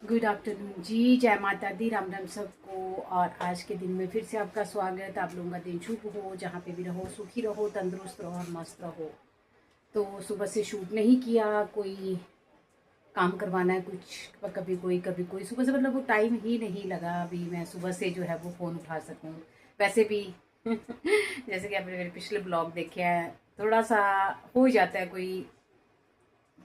Good afternoon जी। जय माता दी, राम राम सबको। और आज के दिन में फिर से आपका स्वागत। आप लोगों का दिन शुभ हो, जहाँ पे भी रहो सुखी रहो, तंदुरुस्त रहो और मस्त रहो। तो सुबह से शूट नहीं किया, कोई काम करवाना है कुछ, कभी कोई सुबह से मतलब वो टाइम ही नहीं लगा अभी मैं सुबह से जो है वो फ़ोन उठा सकूं। वैसे भी जैसे कि आपने मेरे पिछले ब्लॉग देखे हैं, थोड़ा सा हो जाता है कोई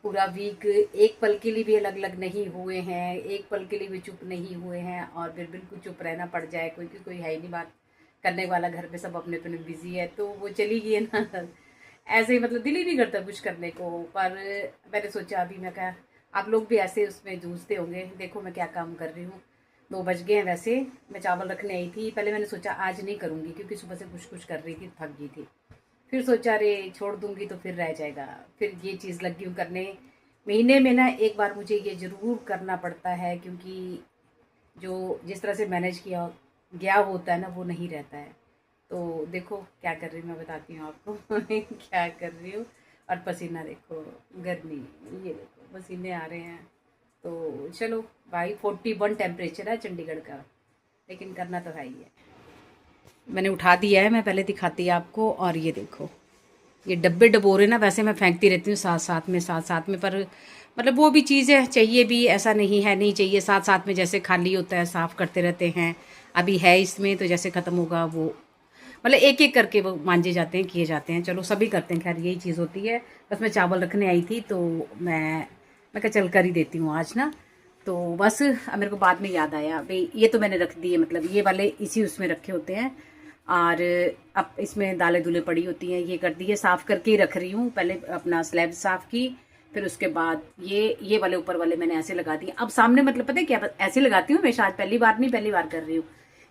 पूरा वीक एक पल के लिए भी अलग अलग नहीं हुए हैं, एक पल के लिए भी चुप नहीं हुए हैं और फिर बिल्कुल चुप रहना पड़ जाए कोई है ही नहीं बात करने वाला घर पे, सब अपने अपने बिजी है तो वो चली गई है ना। ऐसे ही मतलब दिल ही नहीं करता कुछ करने को। पर मैंने सोचा अभी मैं क्या, आप लोग भी ऐसे उसमें जूझते होंगे। देखो मैं क्या काम कर रही हूँ। 2 बज गए हैं। वैसे मैं चावल रखने आई थी, पहले मैंने सोचा आज नहीं करूँगी क्योंकि सुबह से कुछ कुछ कर रही थी, थक गई थी। फिर सोचा रे छोड़ दूंगी तो फिर रह जाएगा। फिर ये चीज़ लगी हूँ करने। महीने में ना एक बार मुझे ये ज़रूर करना पड़ता है, क्योंकि जो जिस तरह से मैनेज किया गया होता है ना वो नहीं रहता है। तो देखो क्या कर रही हूँ, मैं बताती हूँ आपको क्या कर रही हूँ। और पसीना देखो, गर्मी, ये देखो पसीने आ रहे हैं। तो चलो भाई, 41 टेम्परेचर है चंडीगढ़ का, लेकिन करना तो है ही है। मैंने उठा दिया है, मैं पहले दिखाती है आपको। और ये देखो, ये डब्बे डबोरे ना वैसे मैं फेंकती रहती हूँ साथ साथ में, पर मतलब वो भी चीज़ है, चाहिए भी, ऐसा नहीं है नहीं चाहिए। साथ साथ में जैसे खाली होता है साफ़ करते रहते हैं। अभी है इसमें तो जैसे ख़त्म होगा वो मतलब एक एक करके वो मांजे जाते हैं, किए जाते हैं। चलो सभी करते हैं, खैर यही चीज़ होती है। बस मैं चावल रखने आई थी तो मैं कहा चल कर ही देती हूँ आज ना। तो बस अब मेरे को बाद में याद आया भाई, ये तो मैंने रख दिए, मतलब ये वाले इसी उसमें रखे होते हैं। और अब इसमें दालें दुलें पड़ी होती हैं, ये कर दी है, साफ़ करके ही रख रही हूँ। पहले अपना स्लैब साफ़ की, फिर उसके बाद ये वाले ऊपर वाले मैंने ऐसे लगा दिए। अब सामने मतलब पता है क्या, ऐसे लगाती हूँ मैं, शायद पहली बार नहीं, पहली बार कर रही हूँ।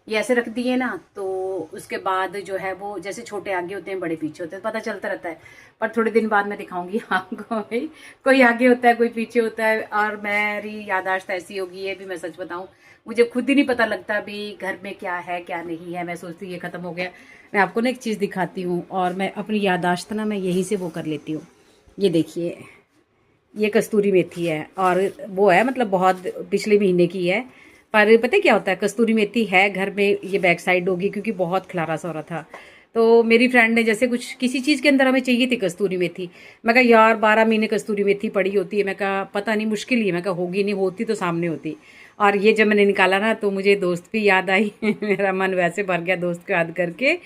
ये ऐसे रख दिए ना, तो उसके बाद जो है वो जैसे छोटे आगे होते हैं बड़े पीछे होते हैं, पता चलता रहता है। पर थोड़े दिन बाद मैं दिखाऊंगी आपको भाई, कोई आगे होता है कोई पीछे होता है। और मेरी याददाश्त ऐसी होगी, ये भी मैं सच बताऊं, मुझे खुद ही नहीं पता लगता भी घर में क्या है क्या नहीं है। मैं सोचती हूँ ये खत्म हो गया। मैं आपको ना एक चीज़ दिखाती हूँ, और मैं अपनी याददाश्त ना मैं यहीं से वो कर लेती हूँ। ये देखिए, ये कस्तूरी मेथी है, और वो है मतलब बहुत पिछले महीने की है। पर पता है क्या होता है, कस्तूरी मेथी है घर में, ये बैक साइड होगी क्योंकि बहुत खलारा सा हो रहा था। तो मेरी फ्रेंड ने जैसे कुछ किसी चीज़ के अंदर हमें चाहिए थी कस्तूरी मेथी। मैं कहा यार 12 महीने कस्तूरी मेथी पड़ी होती है। मैं कहा पता नहीं, मुश्किल ही है। मैं कहा होगी नहीं, होती तो सामने होती। और ये जब मैंने निकाला ना तो मुझे दोस्त भी याद आई मेरा मन वैसे भर गया दोस्त को याद करके।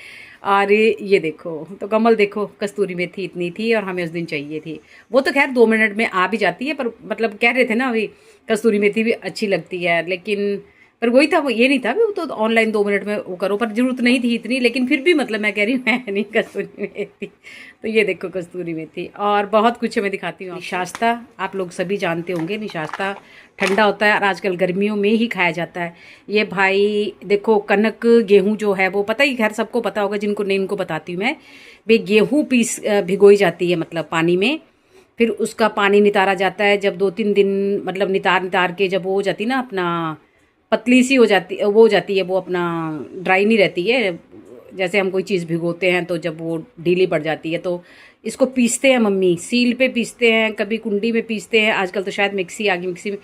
और ये देखो, तो कमल देखो, कस्तूरी मेथी इतनी थी और हमें उस दिन चाहिए थी। वो तो खैर 2 मिनट में आ भी जाती है, पर मतलब कह रहे थे ना अभी कस्तूरी मेथी भी अच्छी लगती है, लेकिन पर वही था, वो ये नहीं था भी वो तो ऑनलाइन 2 मिनट में वो करो, पर जरूरत नहीं थी इतनी। लेकिन फिर भी मतलब मैं कह रही हूँ मैं नहीं, कस्तूरी मेथी। तो ये देखो कस्तूरी मेथी, और बहुत कुछ है मैं दिखाती हूँ। निशास्ता आप लोग सभी जानते होंगे, निशास्ता ठंडा होता है और आजकल गर्मियों में ही खाया जाता है। ये भाई देखो, कनक गेहूँ जो है वो पता ही, खैर सबको पता होगा, जिनको नहीं उनको बताती हूँ मैं। भाई गेहूँ भिगोई जाती है मतलब पानी में, फिर उसका पानी नितारा जाता है। जब 2-3 दिन मतलब नितार नितार के जब वो हो जाती ना अपना पतली सी हो जाती, वो हो जाती है, वो अपना ड्राई नहीं रहती है। जैसे हम कोई चीज़ भिगोते हैं तो जब वो ढीली पड़ जाती है तो इसको पीसते हैं मम्मी, सील पे पीसते हैं, कभी कुंडी में पीसते हैं, आजकल तो शायद मिक्सी आ गई, मिक्सी में।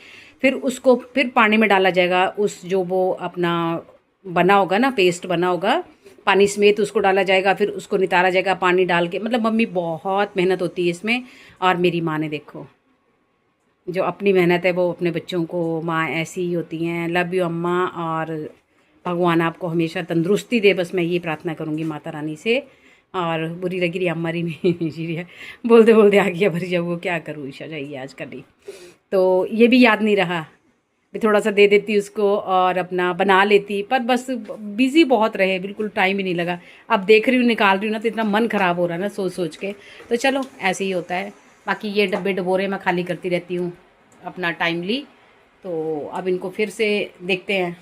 फिर उसको फिर पानी में डाला जाएगा, उस जो वो अपना बना होगा ना, पेस्ट बना होगा, पानी समेत उसको डाला जाएगा, फिर उसको नितारा जाएगा पानी डाल के। मतलब मम्मी बहुत मेहनत होती है इसमें। और मेरी माँ ने देखो, जो अपनी मेहनत है वो अपने बच्चों को, माँ ऐसी ही होती हैं। लव यू अम्मा, और भगवान आपको हमेशा तंदुरुस्ती दे, बस मैं ये प्रार्थना करूँगी माता रानी से। और बुरी लगी रही अम्मा री में जी है, बोलते बोलते आ गया भरी, जब वो क्या करूँ, ईशा जाइए आज कर ली। तो ये भी याद नहीं रहा, भी थोड़ा सा दे देती उसको और अपना बना लेती, पर बस बिज़ी बहुत रहे, बिल्कुल टाइम ही नहीं लगा। अब देख रही हूँ निकाल रही हूँ ना तो इतना मन ख़राब हो रहा है ना सोच सोच के। तो चलो ऐसे ही होता है। बाकी ये डब्बे डबोरे मैं खाली करती रहती हूँ अपना टाइमली। तो अब इनको फिर से देखते हैं,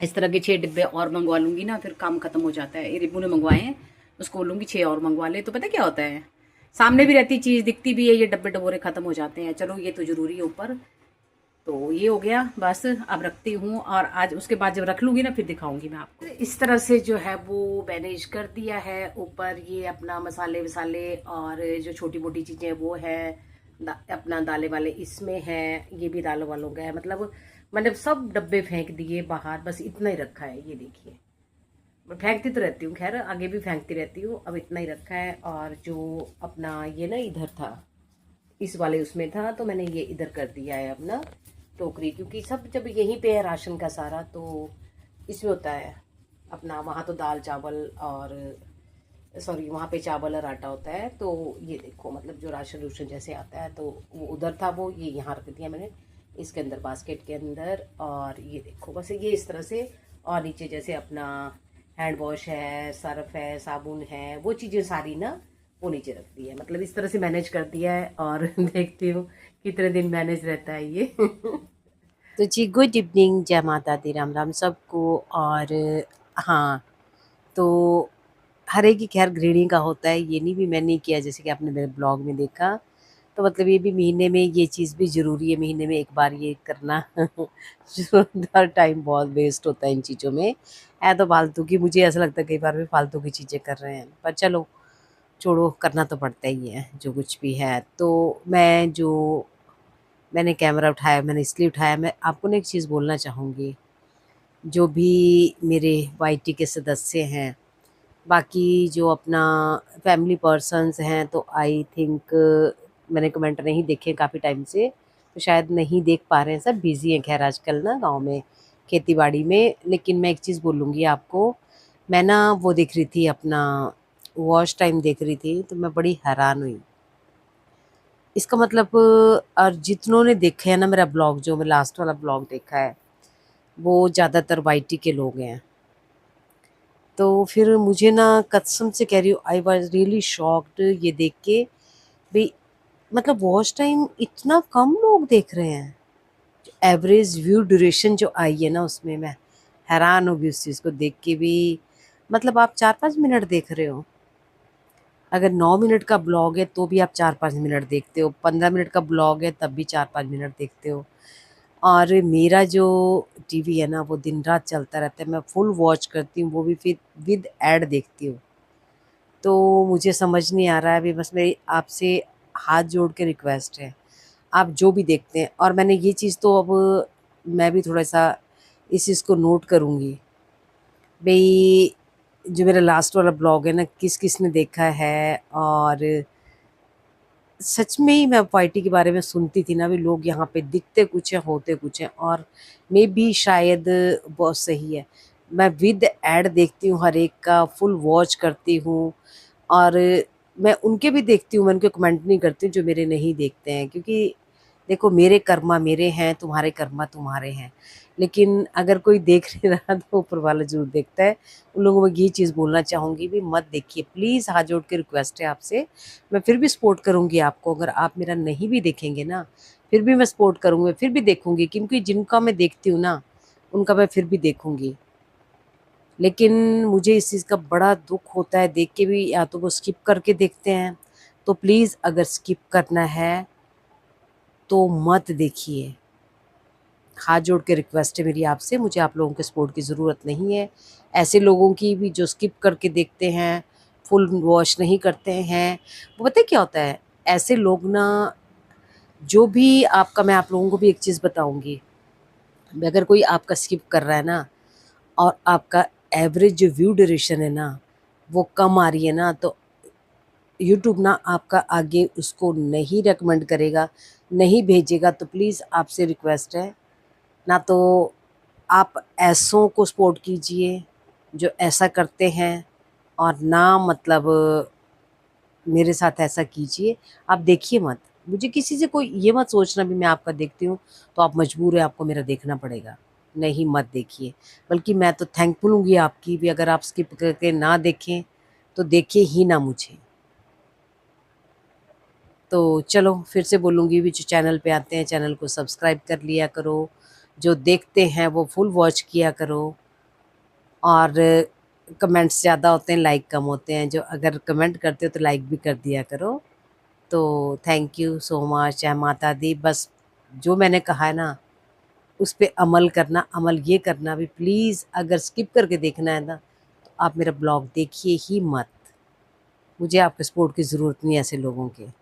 इस तरह के 6 डिब्बे और मंगवा लूँगी ना, फिर काम खत्म हो जाता है। ये रिबू ने मंगवाए हैं, उसको बोलूँगी 6 और मंगवा ले, तो पता क्या होता है, सामने भी रहती चीज़ दिखती भी है, ये डब्बे डबोरे ख़त्म हो जाते हैं। चलो ये तो ज़रूरी है ऊपर। तो ये हो गया, बस अब रखती हूँ। और आज उसके बाद जब रख लूँगी ना फिर दिखाऊंगी मैं आपको। इस तरह से जो है वो मैनेज कर दिया है। ऊपर ये अपना मसाले वसाले और जो छोटी मोटी चीज़ें वो है, अपना दालें वाले इसमें है, ये भी दालों वालों का है। मतलब मैंने सब डब्बे फेंक दिए बाहर, बस इतना ही रखा है, ये देखिए। मैं फेंकती तो रहती हूँ, खैर आगे भी फेंकती रहती हूँ, अब इतना ही रखा है। और जो अपना ये ना इधर था, इस वाले उसमें था, तो मैंने ये इधर कर दिया है अपना टोकरी, क्योंकि सब जब यहीं पे है राशन का सारा, तो इसमें होता है अपना। वहाँ तो दाल चावल और सॉरी वहाँ पे चावल और आटा होता है। तो ये देखो, मतलब जो राशन रूशन जैसे आता है, तो वो उधर था, वो ये यहाँ रख दिया मैंने इसके अंदर, बास्केट के अंदर। और ये देखो बस ये इस तरह से। और नीचे जैसे अपना हैंड वॉश है, सर्फ है, साबुन है, वो चीज़ें सारी ना वो नीचे रख दी है। मतलब इस तरह से मैनेज कर दिया है, और देखती हूँ कितने दिन मैनेज रहता है ये। तो जी गुड इवनिंग, जय माता दी, राम राम सबको। और हाँ, तो हर एक की खैर गृहिणी का होता है, ये नहीं भी मैं नहीं किया, जैसे कि आपने मेरे ब्लॉग में देखा। तो मतलब ये भी महीने में ये चीज़ भी ज़रूरी है, महीने में एक बार ये करना। हर टाइम बहुत वेस्ट होता है इन चीज़ों में, है तो फालतू की, मुझे ऐसा लगता है कई बार भी फालतू की चीज़ें कर रहे हैं, पर चलो छोड़ो, करना तो पड़ता ही है जो कुछ भी है। तो मैंने कैमरा उठाया, मैंने इसलिए उठाया, मैं आपको ना एक चीज़ बोलना चाहूँगी। जो भी मेरे वाईटी के सदस्य हैं, बाकी जो अपना फैमिली पर्सन्स हैं, तो आई थिंक मैंने कमेंट नहीं देखे काफ़ी टाइम से, तो शायद नहीं देख पा रहे हैं, सब बिज़ी हैं खैर आजकल ना गाँव में खेती बाड़ी में। लेकिन मैं एक चीज़ बोलूँगी आपको, मैं ना वो देख रही थी अपना वॉच टाइम देख रही थी, तो मैं बड़ी हैरान हुई। इसका मतलब और जितनों ने देखे है ना मेरा ब्लॉग, जो मैं लास्ट वाला ब्लॉग देखा है, वो ज़्यादातर वाईटी के लोग हैं। तो फिर मुझे ना कसम से कह रही हूँ, आई वाज़ रियली शॉक्ड ये देख के, भई मतलब वॉच टाइम इतना कम लोग देख रहे हैं। एवरेज व्यू ड्यूरेशन जो आई है ना उसमें, मैं हैरान हो गई उस चीज़ को देख के भी। मतलब आप 4-5 मिनट देख रहे हो। अगर 9 मिनट का ब्लॉग है तो भी आप 4-5 मिनट देखते हो, 15 मिनट का ब्लॉग है तब भी 4-5 मिनट देखते हो। और मेरा जो टीवी है ना वो दिन-रात चलता रहता है, मैं फुल वॉच करती हूँ, वो भी फिर विद ऐड देखती हूँ। तो मुझे समझ नहीं आ रहा है, अभी बस मेरी आपसे हाथ जोड़ के रिक्वेस्ट है, आप जो भी देखते हैं। और मैंने ये चीज़ तो अब मैं भी थोड़ा-सा इस चीज़ को नोट करूँगी, भई जो मेरा लास्ट वाला ब्लॉग है ना, किस-किस ने देखा है। और सच में ही मैं वाईटी के बारे में सुनती थी ना, भी लोग यहाँ पे दिखते कुछ हैं, होते कुछ हैं, और मेबी शायद बहुत सही है। मैं विद ऐड देखती हूँ हर एक का, फुल वॉच करती हूँ। और मैं उनके भी देखती हूँ, मैं उनके कमेंट नहीं करती हूँ जो मेरे नहीं देखते हैं, क्योंकि देखो मेरे कर्मा मेरे हैं, तुम्हारे कर्मा तुम्हारे हैं। लेकिन अगर कोई देख नहीं रहा तो ऊपर वाला ज़रूर देखता है। उन लोगों को ये चीज़ बोलना चाहूँगी, भी मत देखिए प्लीज़, हाथ जोड़ के रिक्वेस्ट है आपसे। मैं फिर भी सपोर्ट करूँगी आपको, अगर आप मेरा नहीं भी देखेंगे ना, फिर भी मैं सपोर्ट करूँगी, मैं फिर भी देखूँगी, क्योंकि जिनका मैं देखती हूँ ना, उनका मैं फिर भी देखूँगी। लेकिन मुझे इस चीज़ का बड़ा दुःख होता है देख के भी, या तो वो स्किप करके देखते हैं, तो प्लीज़ अगर स्किप करना है तो मत देखिए। हाथ जोड़ के रिक्वेस्ट है मेरी आपसे, मुझे आप लोगों के सपोर्ट की ज़रूरत नहीं है। ऐसे लोगों की भी जो स्किप करके देखते हैं, फुल वॉच नहीं करते हैं, वो पता है क्या होता है? ऐसे लोग ना, जो भी आपका, मैं आप लोगों को भी एक चीज़ बताऊँगी, अगर कोई आपका स्किप कर रहा है ना, और आपका एवरेज जो व्यू ड्यूरेशन है ना, वो कम आ रही है ना, तो यूट्यूब ना आपका आगे उसको नहीं रिकमेंड करेगा, नहीं भेजेगा। तो प्लीज़ आपसे रिक्वेस्ट है, ना तो आप ऐसों को सपोर्ट कीजिए जो ऐसा करते हैं, और ना मतलब मेरे साथ ऐसा कीजिए। आप देखिए मत। मुझे किसी से कोई ये मत सोचना भी मैं आपका देखती हूँ तो आप मजबूर हैं, आपको मेरा देखना पड़ेगा। नहीं, मत देखिए। बल्कि मैं तो थैंकफुल होंगी आपकी भी, अगर आप स्किप करके ना देखें, तो देखिए ही ना मुझे। तो चलो फिर से बोलूँगी भी, जो चैनल पे आते हैं चैनल को सब्सक्राइब कर लिया करो, जो देखते हैं वो फुल वॉच किया करो। और कमेंट्स ज़्यादा होते हैं, लाइक कम होते हैं, जो अगर कमेंट करते हो तो लाइक भी कर दिया करो। तो थैंक यू सो मच, जय माता दी। बस जो मैंने कहा है ना, उस पे अमल करना, अमल ये करना भी प्लीज़, अगर स्किप करके देखना है ना, तो आप मेरा ब्लॉग देखिए ही मत। मुझे आपके सपोर्ट की ज़रूरत नहीं है ऐसे लोगों के।